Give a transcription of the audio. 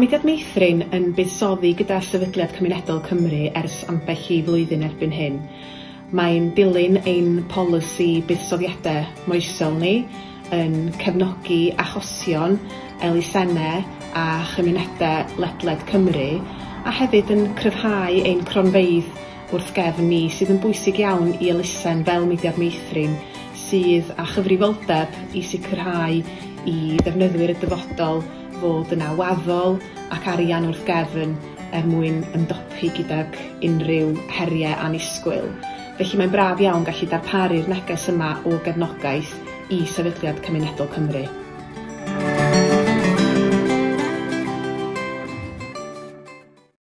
Mudiad meithrin yn buddsoddi gyda Sefydliad Cymunedol Cymru ers ambell i flwyddyn erbyn hyn. Mae'n dilyn ein polisi buddsoddiadau moesol ni yn cefnogi achosion, elusennau a chymunedau ledled Cymru, a hefyd yn cryfhau ein cronfeydd wrth gefn ni sydd yn bwysig iawn i elusen fel mudiad meithrin sydd â chyfrifoldeb i sicrhau i ddefnyddwyr y dyfodol fod yn awaddol ac arian wrth gefn mwyn ymdopi gydag unrhyw heriau annisgwyl. Felly mae'n braf iawn gallu darparu'r neges yma o gefnogaeth i Sefydliad Cymunedol Cymru.